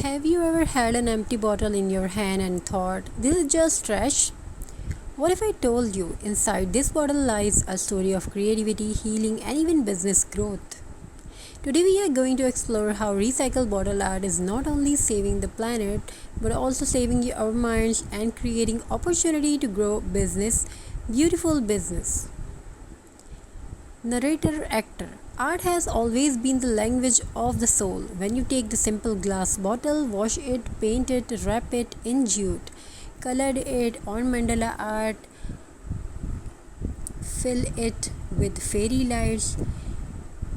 Have you ever had an empty bottle in your hand and thought, this is just trash? What if I told you inside this bottle lies a story of creativity, healing, and even business growth? Today, we are going to explore how recycled bottle art is not only saving the planet but also saving our minds and creating opportunity to grow business, beautiful business. Narrator actor. Art has always been the language of the soul. When you take the simple glass bottle, wash it, paint it, wrap it in jute, colored it on mandala art, fill it with fairy lights,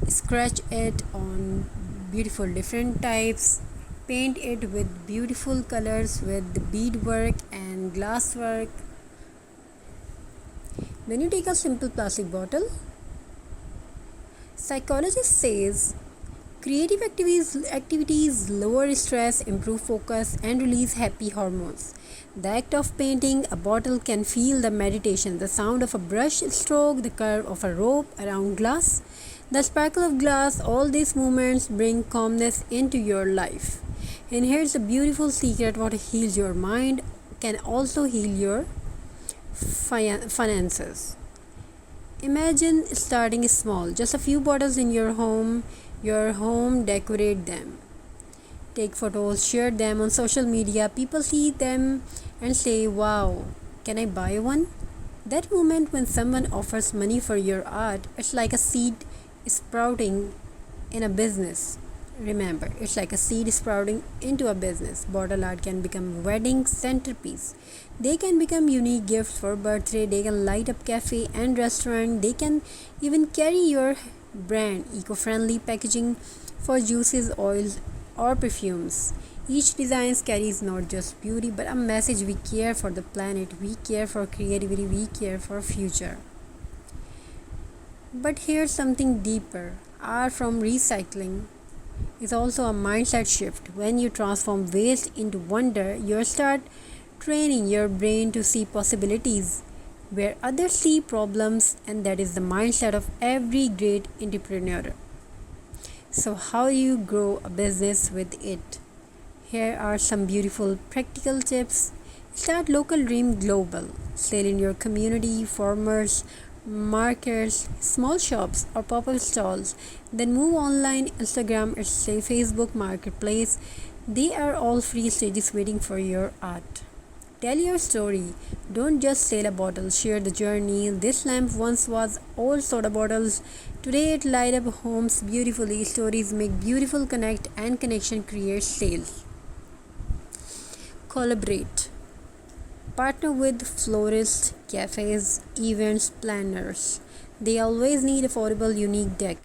scratch it on beautiful different types, paint it with beautiful colors with beadwork and glass work. When you take a simple plastic bottle, psychologist says creative activities lower stress, improve focus, and release happy hormones. The act of painting a bottle can feel the meditation, the sound of a brush stroke, the curve of a rope around glass, the sparkle of glass. All these moments bring calmness into your life. And here's a beautiful secret: what heals your mind can also heal your finances. Imagine starting small, just a few bottles in your home, decorate them. Take photos, share them on social media. People see them and say, wow, can I buy one? That moment when someone offers money for your art, it's like a seed sprouting in a business. Remember, it's like a seed sprouting into a business. Bottle art can become wedding centerpiece. They can become unique gifts for birthday. They can light up cafe and restaurant. They can even carry your brand. Eco-friendly packaging for juices, oils, or perfumes. Each design carries not just beauty but a message. We care for the planet. We care for creativity. We care for future. But here's something deeper. Art from recycling is also a mindset shift. When you transform waste into wonder, you start training your brain to see possibilities where others see problems, and that is the mindset of every great entrepreneur. So, how do you grow a business with it? Here are some beautiful practical tips. Start local, dream global. Sell in your community, farmers, markets, small shops, or pop-up stalls. Then move online, Instagram, or say Facebook Marketplace. They are all free stages waiting for your art. Tell your story. Don't just sell a bottle, share the journey. This lamp once was old soda bottles. Today it light up homes beautifully. Stories make beautiful connect, and connection creates sales. Collaborate. Partner with florists, cafes, events planners. They always need affordable, unique decor.